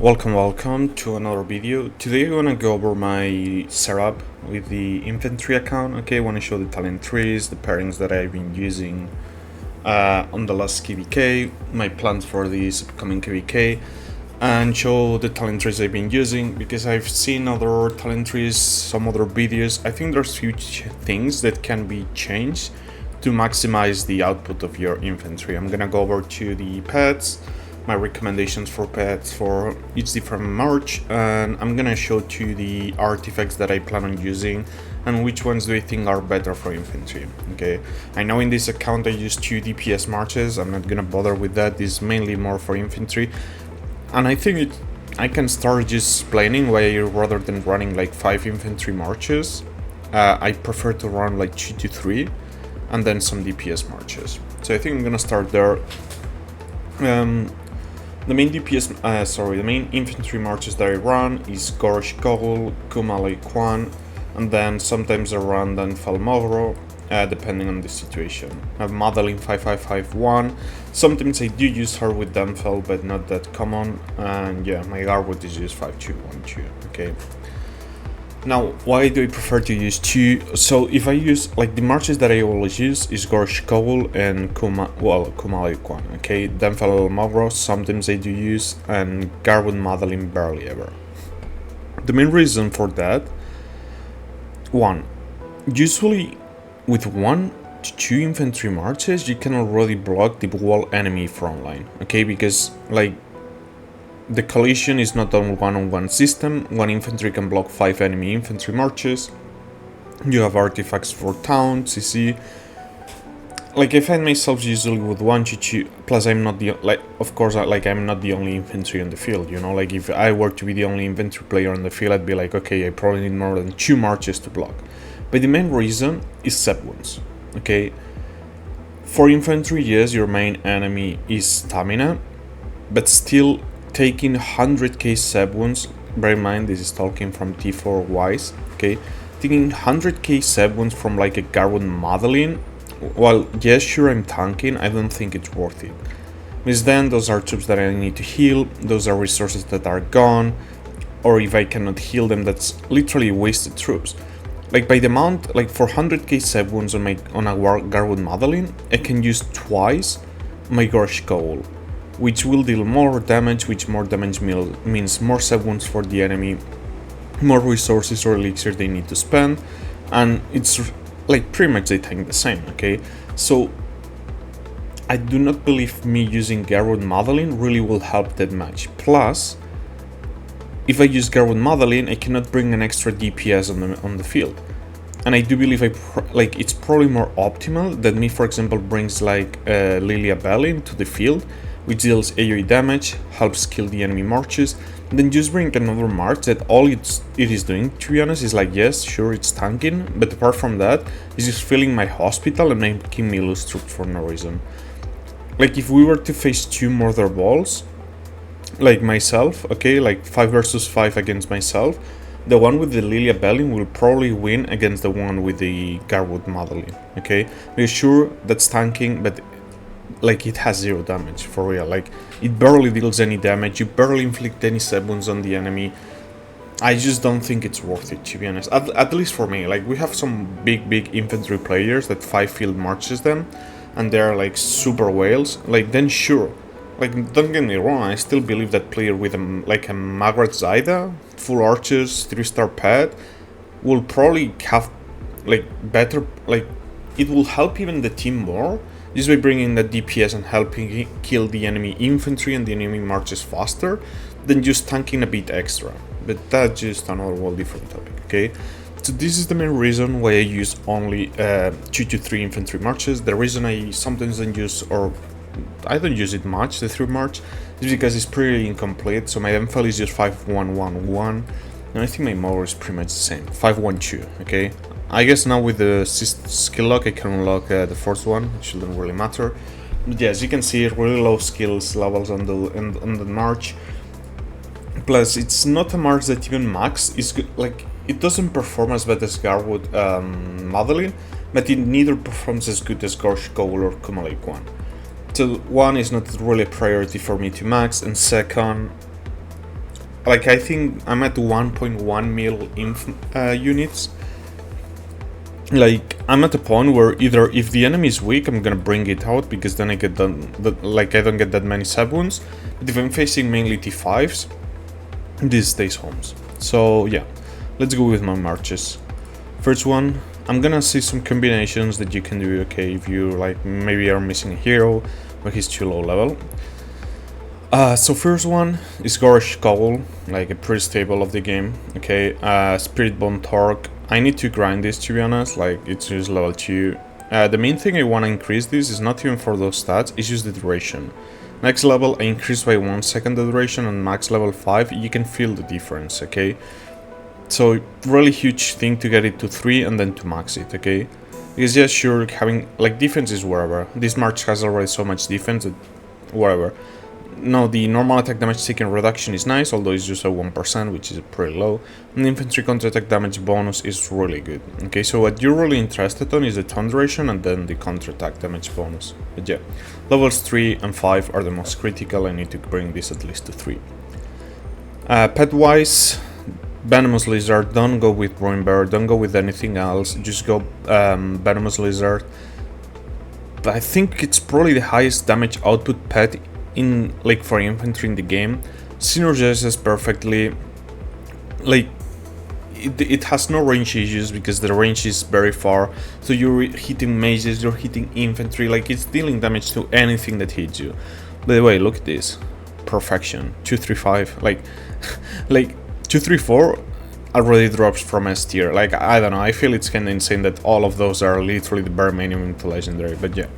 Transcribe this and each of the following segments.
Welcome to another video. Today I'm gonna go over my setup with the Infantry account. Okay, I wanna show the talent trees, the pairings that I've been using on the last KVK, my plans for this upcoming KVK, and show the talent trees I've been using because I've seen other talent trees, some other videos. I think there's few things that can be changed to maximize the output of your infantry. I'm gonna go over to the pets, my recommendations for pets for each different march, and I'm gonna show to the artifacts that I plan on using and which ones do I think are better for infantry. Okay, I know in this account I use 2 DPS marches. I'm not gonna bother with that. This is mainly more for infantry, and I think I can start just explaining why rather than running like 5 infantry marches, I prefer to run like 2 to 3 and then some DPS marches. So I think I'm gonna start there. The main infantry marches that I run is Goresh-Skogul, Kuma-Kwan, and then sometimes I run Danfel-Moro, depending on the situation. I have Madeline 5551. Sometimes I do use her with Danfel, but not that common. And yeah, my Garwood is used 5212. Okay. Now, why do I prefer to use 2? So if I use, like, the marches that I always use is Goresh-Skogul and Kuma-Kwan, okay? Danfel-Moro sometimes I do use, and Garwood Madeline barely ever. The main reason for that, one, usually with 1 to 2 infantry marches, you can already block the whole enemy front line, okay? Because, like, the collision is not a one-on-one system. 1 infantry can block 5 enemy infantry marches. You have artifacts for town, CC. Like, I find myself usually with 1 to 2, plus I'm not the, like, of course, I'm not the only infantry on the field, you know? Like, if I were to be the only infantry player on the field, I'd be like, okay, I probably need more than 2 marches to block. But the main reason is seb wounds, okay? For infantry, yes, your main enemy is stamina, but still, taking 100k seb wounds, bear in mind this is talking from T4 wise, okay? Taking 100k seb wounds from like a Garwood Madeline, while yes, sure I'm tanking, I don't think it's worth it. Because then those are troops that I need to heal, those are resources that are gone, or if I cannot heal them, that's literally wasted troops. Like by the amount, like for 100k seb wounds on a Garwood Madeline, I can use twice my Goresh-Skogul, which will deal more damage, which more damage means more seb wounds for the enemy, more resources or elixir they need to spend, and it's like pretty much they take the same, okay? So I do not believe me using Garwood Madeline really will help that much. Plus, if I use Garwood Madeline, I cannot bring an extra DPS on the field. And I do believe it's probably more optimal that me, for example, brings like Lilia Bell into the field, which deals AoE damage, helps kill the enemy marches, and then just bring another march that all it is doing, to be honest, is like, yes, sure, it's tanking, but apart from that, it's just filling my hospital and making me lose troops for no reason. Like, if we were to face 2 murder balls, like myself, okay, like 5 versus 5 against myself, the one with the Lilia Belling will probably win against the one with the Garwood Madeline, okay? Because sure, that's tanking, but like it has 0 damage, for real. Like, it barely deals any damage, you barely inflict any seb wounds on the enemy. I just don't think it's worth it, to be honest. At least for me. Like, we have some big infantry players that 5 field marches them, and they're like super whales. Like, then sure. Like, don't get me wrong, I still believe that player with like a Margaret Zaida, full archers, 3-star pet, will probably have like better, like, it will help even the team more, just by bringing that DPS and helping kill the enemy infantry and the enemy marches faster than just tanking a bit extra. But that's just another whole different topic, okay? So this is the main reason why I use only 2 to 3 infantry marches. The reason I sometimes don't use, or I don't use it much, the 3 march, is because it's pretty incomplete. So my Danfel is just 5111, and I think my Moro is pretty much the same, 512, okay? I guess now with the skill lock I can unlock the first one, it shouldn't really matter. But yeah, as you can see, really low skills levels on the march. Plus, it's not a march that even max is good. Like, it doesn't perform as bad as Garwood Madeline, but it neither performs as good as Goresh-Skogul or. So one is not really a priority for me to max, and second, like I think I'm at 1.1 mil units. Like I'm at a point where either if the enemy is weak, I'm gonna bring it out because then I get like I don't get that many sub wounds. But if I'm facing mainly T5s, this stays homes. So yeah, let's go with my marches. First one, I'm gonna see some combinations that you can do. Okay, if you like maybe are missing a hero or he's too low level. So first one is Goresh-Skogul, like a pretty stable of the game. Okay, Spirit Bomb Torque. I need to grind this, to be honest, like it's just level 2. The main thing I want to increase this is not even for those stats, it's just the duration. Next level I increase by 1 second the duration, and max level 5 you can feel the difference, okay? So really huge thing to get it to 3 and then to max it, okay? Because yeah, sure, having like defense is whatever. This March has already so much defense that whatever. No, the normal attack damage taken reduction is nice, although it's just a 1%, which is pretty low. And the infantry counter-attack damage bonus is really good. Okay, so what you're really interested on is the turn duration and then the counter-attack damage bonus. But yeah, levels 3 and 5 are the most critical. I need to bring this at least to 3. Pet-wise, Venomous Lizard, don't go with Ruin Bear, don't go with anything else, just go Venomous Lizard. But I think it's probably the highest damage output pet in like for infantry in the game. Synergizes perfectly. Like it has no range issues because the range is very far, so you're hitting mages, you're hitting infantry, like it's dealing damage to anything that hits you. By the way, look at this perfection. 235, like like 234 already drops from S tier. Like I don't know, I feel it's kind of insane that all of those are literally the bare minimum to legendary. But yeah,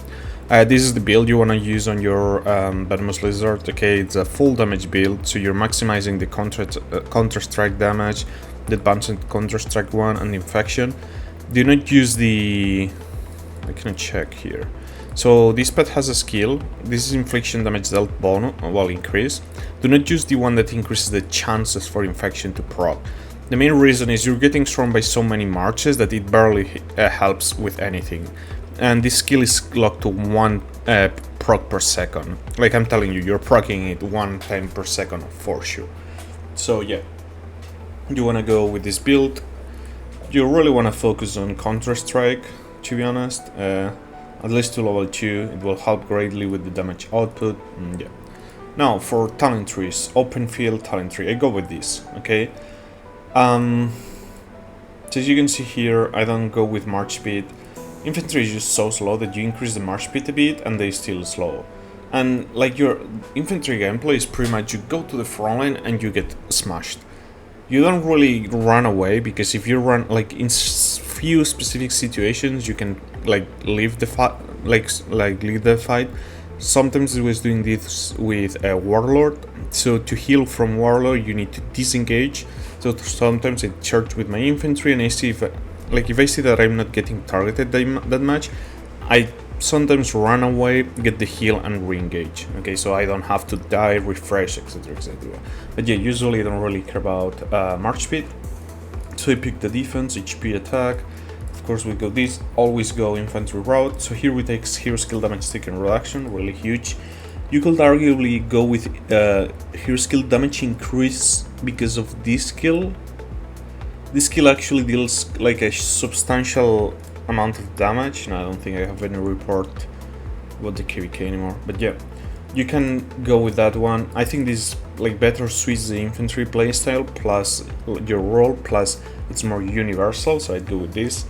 this is the build you want to use on your Venomous Lizard. Okay, it's a full damage build, so you're maximizing the counter strike damage, the advanced counter strike one, and the infection. Do not use the... I can check here. So this pet has a skill. This is infliction damage dealt bonus, well, increase. Do not use the one that increases the chances for infection to proc. The main reason is you're getting thrown by so many marches that it barely helps with anything. And this skill is locked to 1 proc per second. Like I'm telling you, you're procking it 1 time per second for sure. So yeah, you want to go with this build. You really want to focus on Counter Strike, to be honest. At least to level 2, it will help greatly with the damage output. Yeah. Now for talent trees, open field talent tree, I go with this, okay? So as you can see here, I don't go with march speed. Infantry is just so slow that you increase the march speed a bit and they still slow. And like your infantry gameplay is pretty much you go to the front line and you get smashed. You don't really run away, because if you run, like in few specific situations you can like leave the fight, like leave the fight. Sometimes I was doing this with a warlord, so to heal from warlord you need to disengage. So sometimes I charge with my infantry and I see if I see that I'm not getting targeted that much, I sometimes run away, get the heal and re-engage. Okay, so I don't have to die, refresh, etc, etc. But yeah, usually I don't really care about march speed. So I pick the defense, HP, attack. Of course we go this, always go infantry route. So here we take hero skill damage taken reduction, really huge. You could arguably go with hero skill damage increase because of this skill. This skill actually deals like a substantial amount of damage. No, I don't think I have any report about the KVK anymore, but yeah, you can go with that one. I think this like better suits the infantry playstyle plus your role, plus it's more universal, so I'd go with this.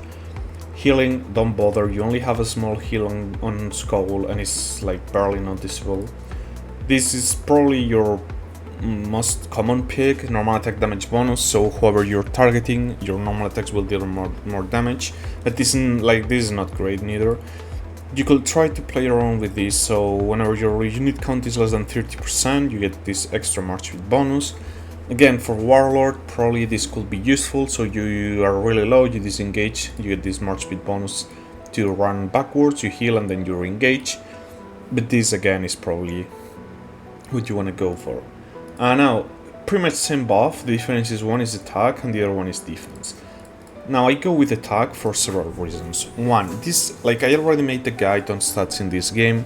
Healing, don't bother, you only have a small heal on Skogul and it's like barely noticeable. This is probably your most common pick, normal attack damage bonus, so whoever you're targeting, your normal attacks will deal more damage, but this is not great neither. You could try to play around with this, so whenever your unit count is less than 30%, you get this extra march speed bonus. Again, for warlord, probably this could be useful, so you are really low, you disengage, you get this march speed bonus to run backwards, you heal and then you re-engage, but this again is probably what you want to go for. Now, pretty much same buff, the difference is one is attack and the other one is defense. Now I go with attack for several reasons. One, this, like I already made the guide on stats in this game.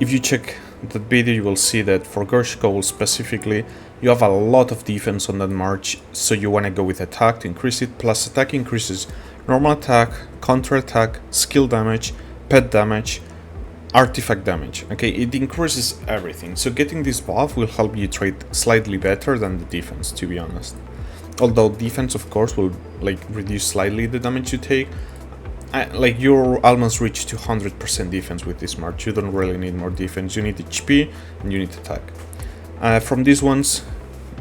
If you check that video you will see that for Goresh-Skogul specifically, You have a lot of defense on that march, so you want to go with attack to increase it, plus attack increases normal attack, counter attack, skill damage, pet damage, artifact damage. Okay, it increases everything, so getting this buff will help you trade slightly better than the defense, to be honest. Although defense, of course, will like reduce slightly the damage you take. Like you're almost reached to 100% defense with this march. You don't really need more defense. You need HP and you need attack. From these ones,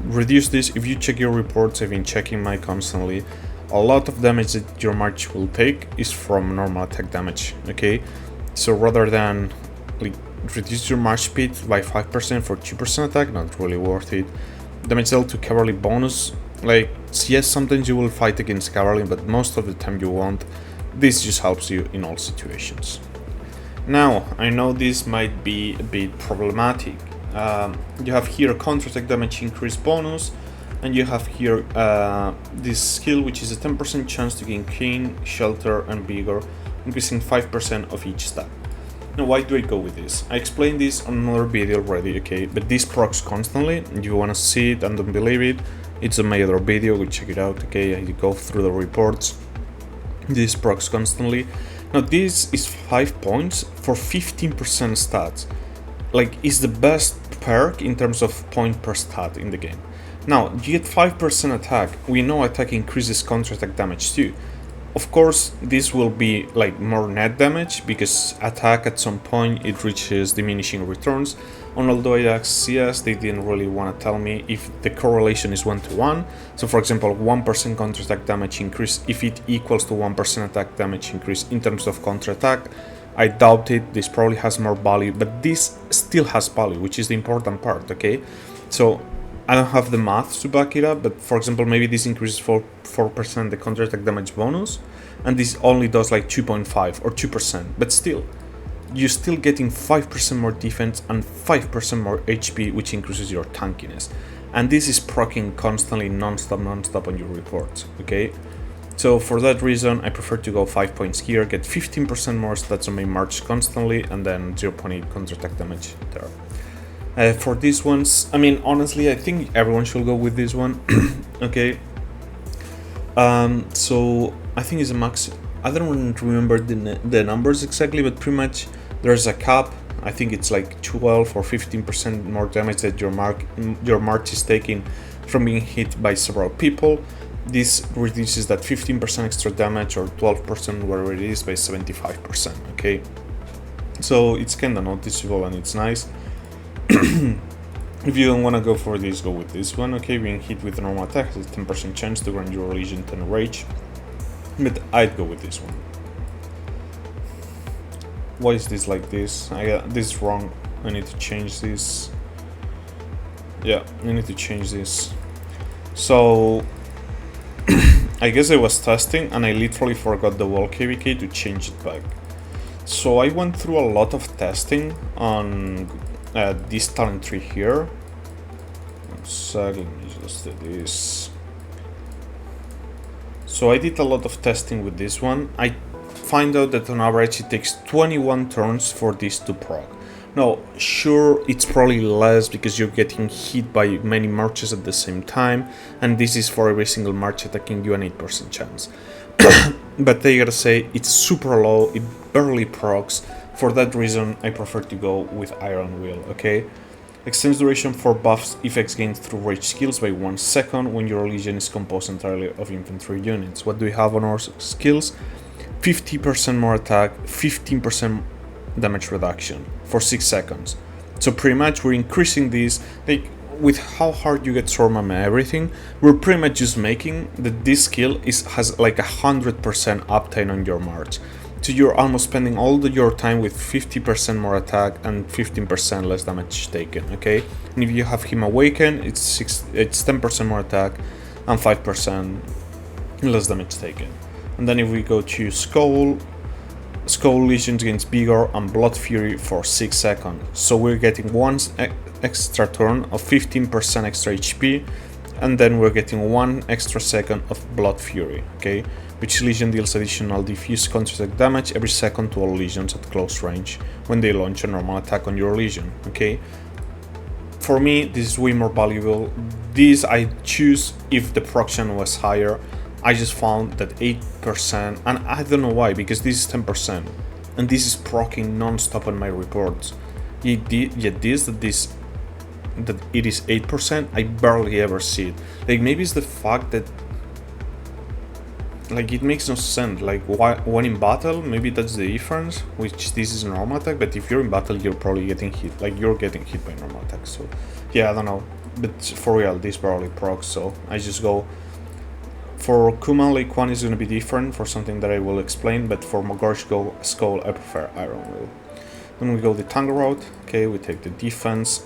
reduce this. If you check your reports, I've been checking mine constantly. A lot of damage that your march will take is from normal attack damage. Okay, so rather than like reduce your march speed by 5% for 2% attack, not really worth it. Damage dealt to cavalry bonus. Like, yes, sometimes you will fight against cavalry, but most of the time you won't. This just helps you in all situations. Now, I know this might be a bit problematic. You have here counter-attack damage increase bonus, and you have here this skill, which is a 10% chance to gain King, Shelter, and Vigor, increasing 5% of each stat. Now, why do I go with this? I explained this on another video already, okay, but this procs constantly. If you want to see it and don't believe it, it's on my other video, go check it out, okay, I go through the reports. This procs constantly. Now this is 5 points for 15% stats. Like, is the best perk in terms of point per stat in the game. Now, you get 5% attack. We know attack increases counter-attack damage too. Of course, this will be like more net damage, because attack at some point it reaches diminishing returns. And although I asked CS, they didn't really want to tell me if the correlation is 1-to-1. So for example, 1% counter-attack damage increase, if it equals to 1% attack damage increase in terms of counter-attack, I doubt it. This probably has more value, but this still has value, which is the important part, okay? So I don't have the math to back it up, but for example, maybe this increases 4% the counter-attack damage bonus, and this only does like 2.5 or 2%, but still, you're still getting 5% more defense and 5% more HP, which increases your tankiness. And this is proccing constantly, non-stop on your reports, okay? So for that reason, I prefer to go 5 points here, get 15% more stats on my march constantly, and then 0.8 counter-attack damage there. For these ones, I mean, honestly, I think everyone should go with this one, okay? So I think it's a max. I don't remember the numbers exactly, but pretty much there's a cap. I think it's like 12 or 15% more damage that your march is taking from being hit by several people. This reduces that 15% extra damage, or 12%, whatever it is, by 75%, okay? So it's kinda noticeable and it's nice. If you don't want to go for this, go with this one, okay? Being hit with a normal attack has a 10% chance to grant your Legion 10 rage, but I'd go with this one. Why is this like this? I got this wrong. I need to change this. Yeah, I need to change this. So I guess I was testing and I literally forgot the wall KVK to change it back. So I went through a lot of testing on this talent tree here. One sec, let me just do this. So I did a lot of testing with this one. I find out that on average it takes 21 turns for this to proc. Now, sure, it's probably less because you're getting hit by many marches at the same time, and this is for every single march attacking you an 8% chance. But I gotta say, it's super low, it barely procs. For that reason, I prefer to go with Iron Will, okay? Extends duration for buffs effects gained through rage skills by 1 second when your legion is composed entirely of infantry units. What do we have on our skills? 50% more attack, 15% damage reduction for 6 seconds. So pretty much we're increasing this, like with how hard you get Stormam and everything, we're pretty much just making that this skill has like 100% uptime on your march. So you're almost spending all your time with 50% more attack and 15% less damage taken, okay? And if you have him awaken, it's 10% more attack and 5% less damage taken. And then if we go to Skogul Legions against Vigor and Blood Fury for 6 seconds. So we're getting one extra turn of 15% extra HP, and then we're getting 1 extra second of Blood Fury, okay? Which Legion deals additional diffuse counter-attack damage every second to all Legions at close range when they launch a normal attack on your Legion, okay? For me, this is way more valuable. This I choose if the proction was higher. I just found that 8%, and I don't know why, because this is 10%, and this is proccing non-stop on my reports. Yet that it is 8%, I barely ever see it. Like, maybe it's the fact that, like, it makes no sense. Like, why, when in battle, maybe that's the difference, which this is normal attack, but if you're in battle, you're probably getting hit. Like, you're getting hit by normal attack, so yeah, I don't know. But for real, this barely procs, so I just go. For Kuma-Kwan is going to be different for something that I will explain, but for Goresh-Skogul, I prefer Iron Will. Then we go the tank route. Okay, we take the defense.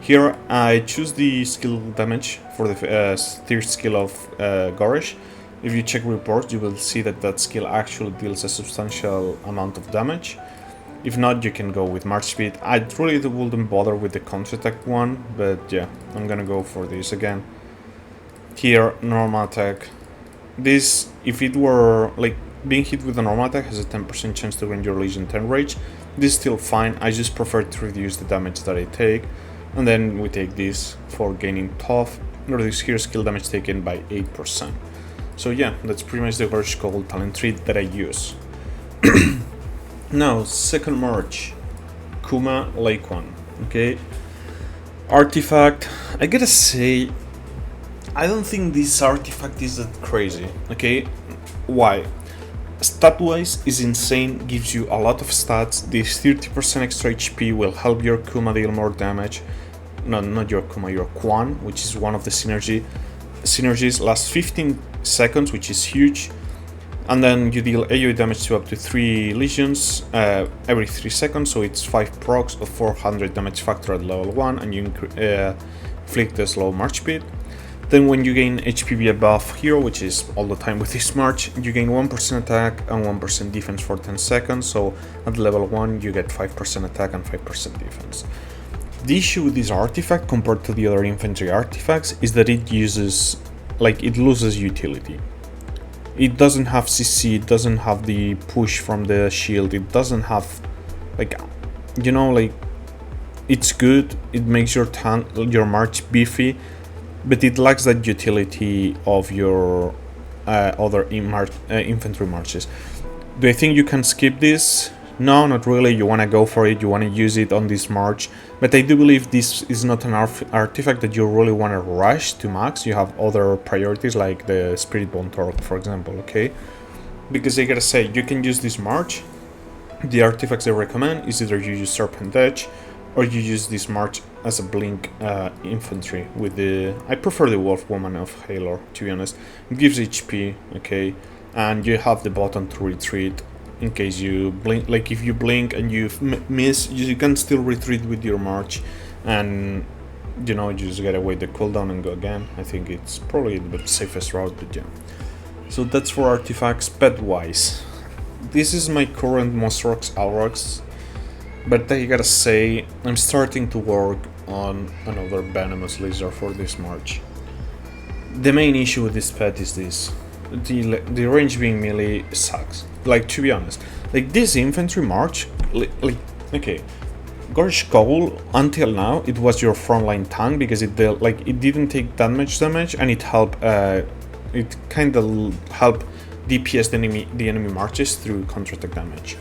Here I choose the skill damage for the third skill of Goresh. If you check reports, you will see that that skill actually deals a substantial amount of damage. If not, you can go with March Speed. I really wouldn't bother with the counterattack one, but yeah, I'm gonna go for this again. Here, normal attack. This, if it were like being hit with a normal attack, has a 10% chance to grant your Legion 10 rage. This is still fine. I just prefer to reduce the damage that I take. And then we take this for gaining tough. Reduce here skill damage taken by 8%. So yeah, that's pretty much the Goresh-Skogul talent tree that I use. Now, second march, Kuma-Kwan. Okay, artifact. I gotta say, I don't think this artifact is that crazy. Okay, why? Stat-wise is insane, gives you a lot of stats. This 30% extra HP will help your Kuma deal more damage. No, not your Kuma, your Kwan, which is one of the synergies. Lasts 15 seconds, which is huge. And then you deal AoE damage to up to 3 legions every 3 seconds, so it's 5 procs of 400 damage factor at level 1, and you inflict the slow march speed. Then when you gain HPV buff here, which is all the time with this march, you gain 1% attack and 1% defense for 10 seconds, so at level 1 you get 5% attack and 5% defense. The issue with this artifact compared to the other infantry artifacts is that it loses utility. It doesn't have CC, it doesn't have the push from the shield, it doesn't have, it's good, it makes your march beefy, but it lacks that utility of your other infantry marches. Do I think you can skip this? No, not really. You want to go for it, you want to use it on this march, but I do believe this is not an artifact that you really want to rush to max. You have other priorities like the Spirit Bone Torque, for example, okay? Because I gotta say, you can use this march. The artifacts I recommend is either you use Serpent Edge or you use this march as a blink infantry with the... I prefer the Wolf Woman of Halor, to be honest. It gives HP, okay? And you have the button to retreat in case you blink. Like, if you blink and you miss, you can still retreat with your march, and you just gotta wait the cooldown and go again. I think it's probably the safest route, but yeah. So that's for artifacts. Pet wise, this is my current Mosrox Alrox, but I gotta say, I'm starting to work on another Venomous Lizard for this march. The main issue with this pet is this. The range being melee sucks. Like, to be honest, like this infantry march, okay, Goresh-Skogul until now it was your frontline tank because it didn't take that much damage, and it helped. It kind of helped DPS the enemy marches through counterattack damage.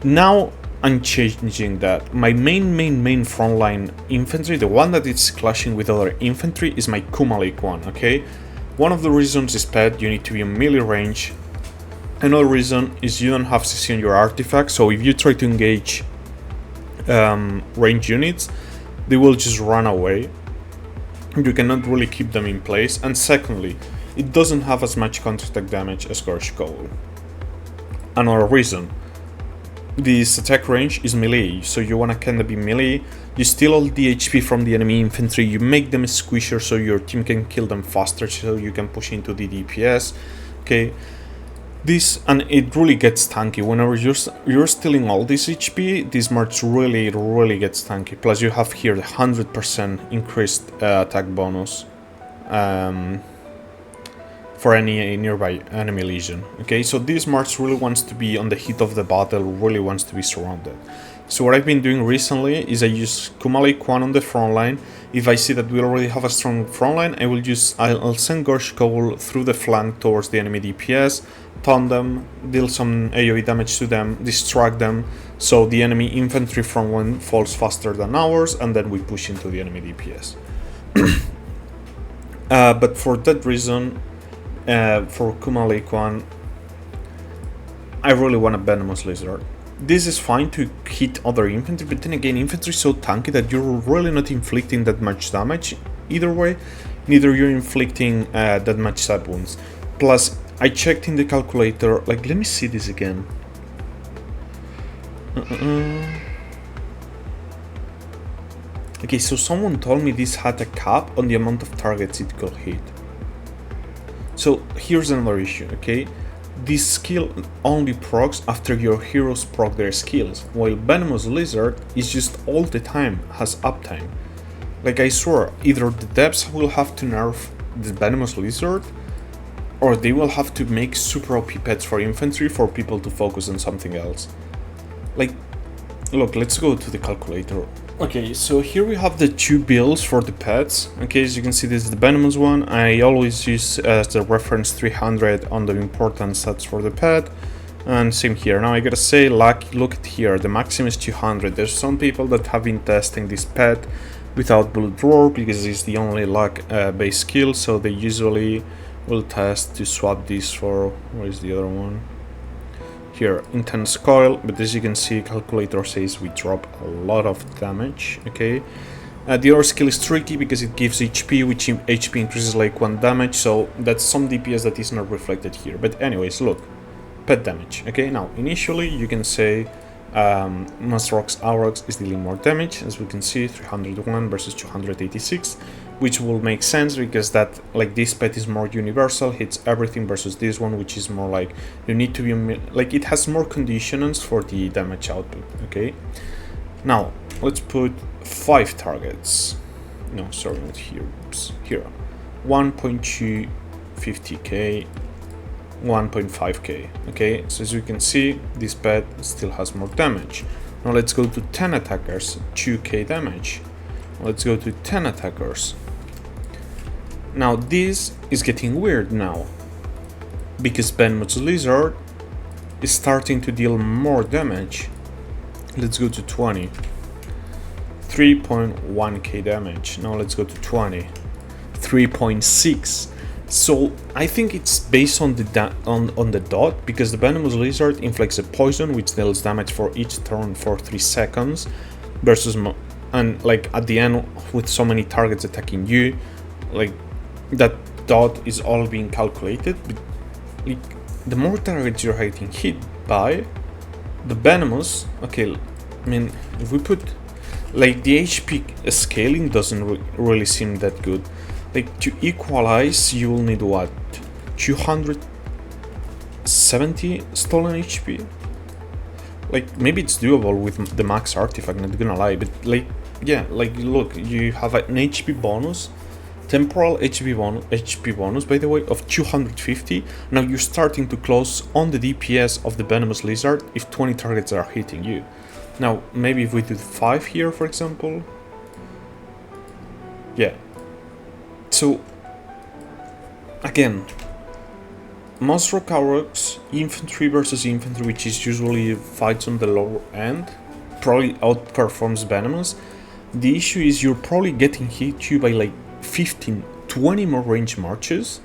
Now I'm changing that. My main frontline infantry, the one that is clashing with other infantry, is my Kuma-Kwan. Okay. One of the reasons is pet, you need to be in melee range. Another reason is you don't have CC on your artifact, so if you try to engage range units, they will just run away. You cannot really keep them in place. And secondly, it doesn't have as much counterattack damage as Goresh-Skogul. Another reason, this attack range is melee, so you want to kind of be melee. You steal all the HP from the enemy infantry, you make them squisher so your team can kill them faster, so you can push into the DPS. Okay, and it really gets tanky. Whenever you're stealing all this HP, this march really gets tanky. Plus you have here the 100% increased attack bonus for any nearby enemy legion. Okay, so this march really wants to be on the heat of the battle, really wants to be surrounded. So what I've been doing recently is I use Kuma-Kwan on the front line. If I see that we already have a strong front line, I'll send Goresh-Skogul through the flank towards the enemy DPS, taunt them, deal some AoE damage to them, distract them, so the enemy infantry front line falls faster than ours, and then we push into the enemy DPS. But for that reason, for Kuma-Kwan, I really want a Venomous Lizard. This is fine to hit other infantry, but then again, infantry is so tanky that you're really not inflicting that much damage either way. Neither you're inflicting that much stab wounds. Plus, I checked in the calculator, like, let me see this again. Okay, so someone told me this had a cap on the amount of targets it could hit. So here's another issue, okay? This skill only procs after your heroes proc their skills, while Venomous Lizard is just all the time, has uptime. Like, I swear, either the devs will have to nerf the Venomous Lizard, or they will have to make super OP pets for infantry for people to focus on something else. Like, look, let's go to the calculator. Okay, so here we have the two builds for the pets. Okay, as you can see, this is the Venomous one. I always use as the reference 300 on the important stats for the pet. And same here. Now I gotta say, look at here, the maximum is 200. There's some people that have been testing this pet without Blood Roar because it's the only luck based skill, so they usually will test to swap this for, where is the other one? Here, Intense Coil, but as you can see, calculator says we drop a lot of damage, okay? The other skill is tricky because it gives HP, which HP increases like 1 damage, so that's some DPS that is not reflected here. But anyways, look, pet damage, okay? Now, initially, you can say Monsterrock's Aurochs is dealing more damage, as we can see, 301 versus 286, which will make sense because that, like, this pet is more universal, hits everything, versus this one, which is more like you need to be, like, it has more conditionals for the damage output, okay? Now, let's put 5 targets. No, sorry, not here. Oops, here. 1.250k, 1.5k, okay? So as you can see, this pet still has more damage. Now let's go to 10 attackers, 2k damage. Let's go to 10 attackers. Now this is getting weird now, because Venomous Lizard is starting to deal more damage. Let's go to 20. 3.1k damage. Now let's go to 20. 3.6. So I think it's based on the on the dot, because the Venomous Lizard inflicts a poison which deals damage for each turn for 3 seconds, versus and like at the end with so many targets attacking you, like that dot is all being calculated. But, like, the more targets you're getting hit by, the Venomous, okay, I mean, if we put, like, the HP scaling doesn't really seem that good. Like, to equalize, you will need what? 270 stolen HP? Like, maybe it's doable with the max artifact, not gonna lie, but, like, yeah, like, look, you have an HP bonus, temporal HP bonus, by the way, of 250. Now you're starting to close on the DPS of the Venomous Lizard if 20 targets are hitting you. Now, maybe if we do 5 here, for example. Yeah. So, again, Monsterrock Aurochs, infantry versus infantry, which is usually fights on the lower end, probably outperforms Venomous. The issue is you're probably getting hit by like 15, 20 more range marches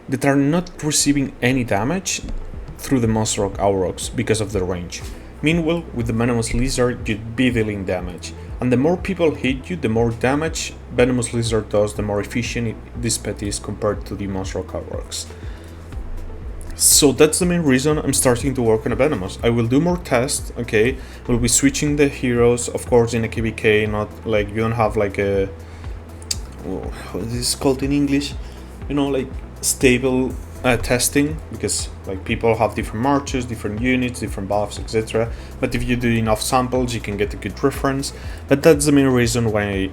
that are not receiving any damage through the Monsterrock Aurochs because of the range. Meanwhile, with the Venomous Lizard, you'd be dealing damage. And the more people hit you, the more damage Venomous Lizard does, the more efficient this pet is compared to the Monsterrock Aurochs. So that's the main reason I'm starting to work on a Venomous. I will do more tests, okay? We'll be switching the heroes, of course, in a KVK, not like you don't have like a... what is this called in English? You know, like stable testing, because like people have different marches, different units, different buffs, etc. But if you do enough samples, you can get a good reference. But that's the main reason why,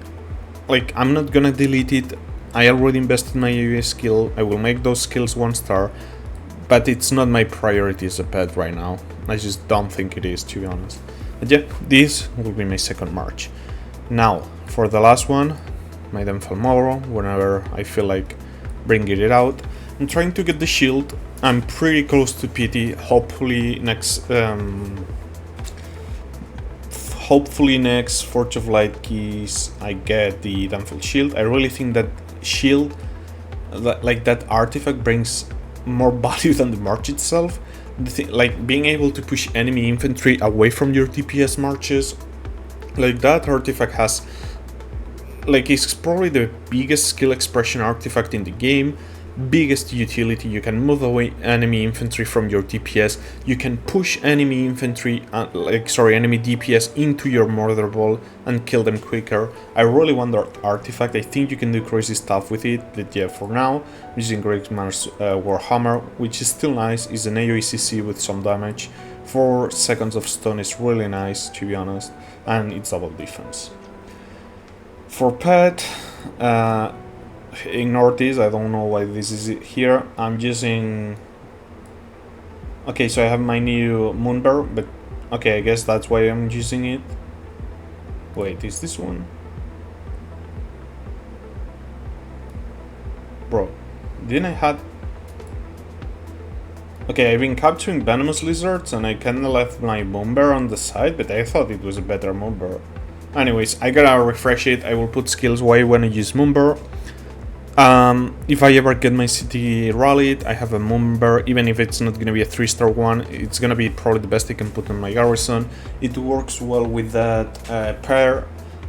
like, I'm not gonna delete it. I already invested my AoE skill. I will make those skills 1 star, but it's not my priority as a pet right now. I just don't think it is, to be honest. But yeah, this will be my second march. Now, for the last one, my Danfel-Moro, whenever I feel like bringing it out, I'm trying to get the shield. I'm pretty close to PT. Hopefully next Forge of Light keys I get the Danfel shield. I really think that shield, like that artifact, brings more value than the march itself. Like being able to push enemy infantry away from your DPS marches, like that artifact has, like, it's probably the biggest skill expression artifact in the game, biggest utility. You can move away enemy infantry from your DPS, you can push enemy infantry, enemy DPS into your murder ball and kill them quicker. I really want that artifact. I think you can do crazy stuff with it, but yeah, for now, I'm using Greatman's Warhammer, which is still nice. It's an AoE CC with some damage. 4 seconds of stun is really nice, to be honest, and it's double defense. For pet, ignore this, I don't know why this is here. I'm using... Okay, so I have my new Moonbear, but okay, I guess that's why I'm using it. Wait, is this one? Bro, didn't I have... Okay, I've been capturing venomous lizards and I kinda left my Moonbear on the side, but I thought it was a better Moonbear. Anyways, I gotta refresh it. I will put skills why when I use Moonbear. If I ever get my city rallied, I have a Moonbear. Even if it's not gonna be a 3-star one, it's gonna be probably the best I can put on my garrison. It works well with that pair.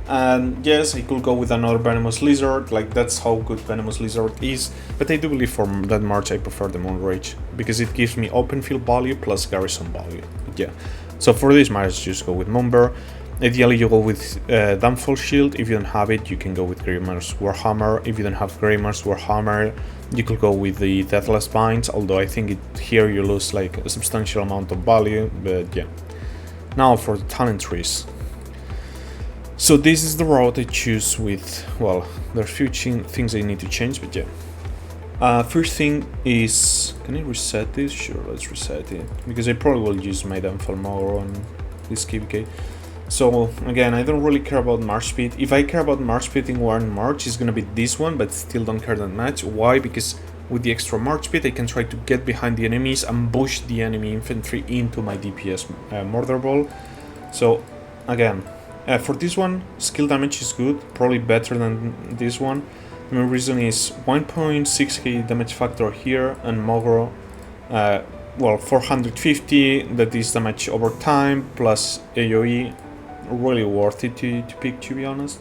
And yes, I could go with another Venomous Lizard, like that's how good Venomous Lizard is. But I do believe for that march I prefer the Moonrage, because it gives me open field value plus garrison value. But yeah, so for this march just go with Moonbear. Ideally you go with Danfel Shield. If you don't have it, you can go with Greatman's Warhammer. If you don't have Greatman's Warhammer, you could go with the Deathless Binds, although I think here you lose like a substantial amount of value, but yeah. Now for the talent trees. So this is the route I choose with, well, there are a few things I need to change, but yeah. First thing is, can I reset this? Sure, let's reset it, because I probably will use my Danfel-Moro on this KVK. So again, I don't really care about march speed. If I care about march speed in one march, it's gonna be this one, but still don't care that much. Why? Because with the extra march speed, I can try to get behind the enemies and push the enemy infantry into my DPS murder ball. So again, for this one, skill damage is good, probably better than this one. The main reason is 1.6k damage factor here, and Mogro, well, 450, that is damage over time, plus AoE. Really worth it to pick, to be honest.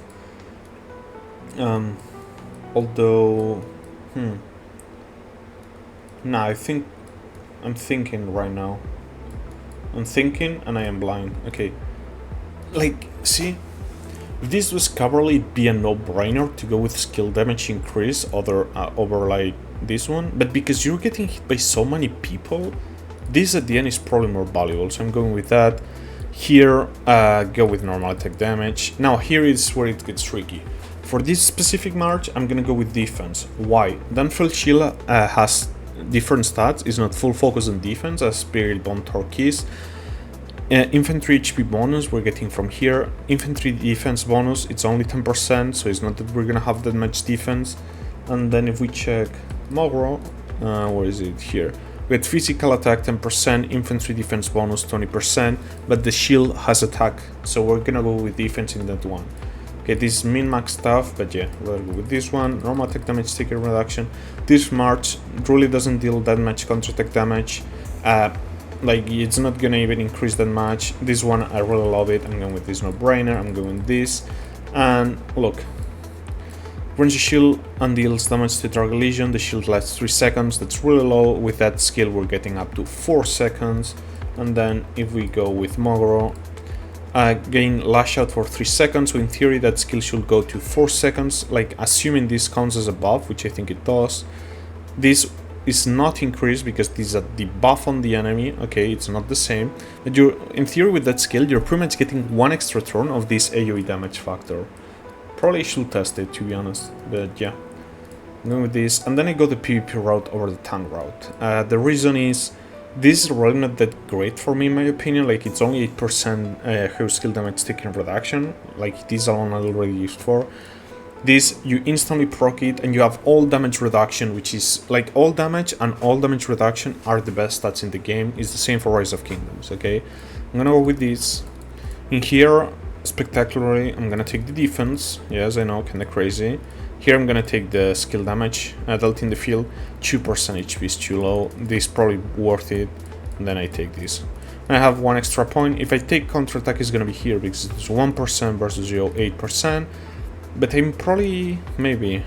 Although, nah, I'm thinking right now. I'm thinking and I am blind. Okay, like, see, if this was Cavalry, it'd be a no-brainer to go with skill damage increase over like this one, but because you're getting hit by so many people, this at the end is probably more valuable, so I'm going with that. Here, go with normal attack damage. Now here is where it gets tricky. For this specific march, I'm gonna go with defense. Why? Danfel Shield has different stats, it's not full focus on defense as Spirit Bomb Torque is. Infantry HP bonus we're getting from here. Infantry defense bonus, it's only 10%, so it's not that we're gonna have that much defense. And then if we check Mogro, where is it? Here. We had physical attack 10%, infantry defense bonus 20%, but the shield has attack, so we're gonna go with defense in that one. Okay, this is min-max stuff, but yeah, we'll go with this one. Normal attack damage, ticket reduction. This march really doesn't deal that much counter-attack damage. Like, it's not gonna even increase that much. This one, I really love it. I'm going with this no-brainer. I'm going with this. And look, range the shield and deals damage to target legion. The shield lasts 3 seconds. That's really low. With that skill, we're getting up to 4 seconds. And then if we go with Mogoro, gain lash out for 3 seconds. So in theory, that skill should go to 4 seconds. Like, assuming this counts as a buff, which I think it does. This is not increased because this is a debuff on the enemy. Okay, it's not the same. But you're, in theory, with that skill, you're pretty much getting 1 extra turn of this AoE damage factor. Probably should test it, to be honest, but yeah. I'm going with this, and then I go the PvP route over the tank route. The reason is, This is really not that great for me in my opinion, like it's only 8% her skill damage taken reduction, like this alone I already used for. This, you instantly proc it and you have all damage reduction, which is like all damage and all damage reduction are the best stats in the game. It's the same for Rise of Kingdoms, okay? I'm gonna go with this. In here, spectacularly, I'm gonna take the defense. Yes, I know, kinda crazy. Here I'm gonna take the skill damage dealt in the field. 2% HP is too low. This is probably worth it. And then I take this. I have 1 extra point. If I take counterattack, it's gonna be here because it's 1% versus 8%. But I'm probably maybe.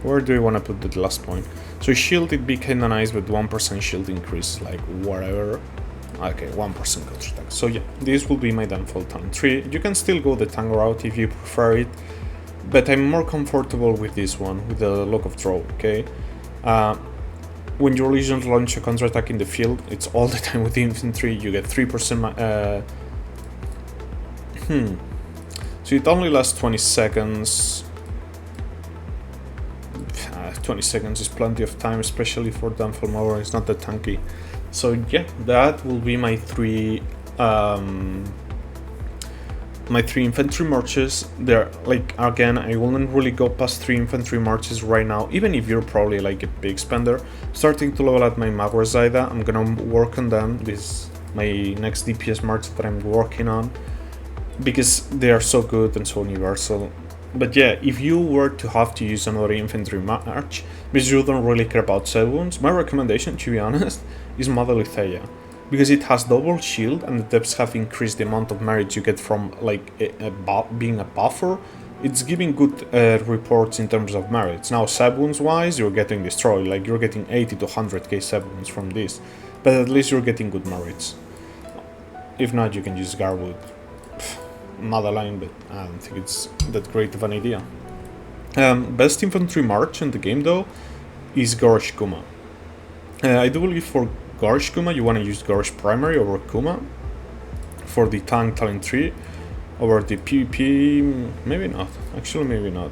Where do I wanna put the last point? So shield it'd be kinda nice, but 1% shield increase, like whatever. Okay, 1% counterattack. So yeah, this will be my Danfel Talent 3. You can still go the tank route if you prefer it, but I'm more comfortable with this one, with the lock of draw, okay? When your legions launch a counterattack in the field, it's all the time with the infantry, you get 3%. So it only lasts 20 seconds. 20 seconds is plenty of time, especially for Danfel-Moro, it's not that tanky. So yeah, that will be my three infantry marches. They're like, again, I wouldn't really go past 3 infantry marches right now, even if you're probably like a big spender. Starting to level out my Magwar Zaida, I'm gonna work on them. This is my next DPS march that I'm working on, because they are so good and so universal. But yeah, if you were to have to use another infantry march, because you don't really care about side wounds, my recommendation, to be honest, is Motherly Theia. Because it has double shield and the depths have increased the amount of merit you get from like being a buffer. It's giving good reports in terms of merits. Now side wounds wise, you're getting destroyed, like you're getting 80 to 100k side wounds from this. But at least you're getting good merits. If not, you can use Garwood. Motherline, but I don't think it's that great of an idea. Best infantry march in the game though is Goresh-Kuma. I do believe for Goresh-Kuma you want to use Goresh primary over Kuma. For the tank talent 3 over the PvP, maybe not. Actually, maybe not.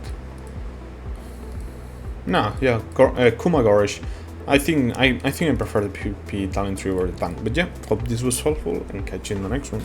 Nah, yeah, Kuma Goresh. I think I prefer the PvP talent 3 over the tank. But yeah, hope this was helpful and catch you in the next one.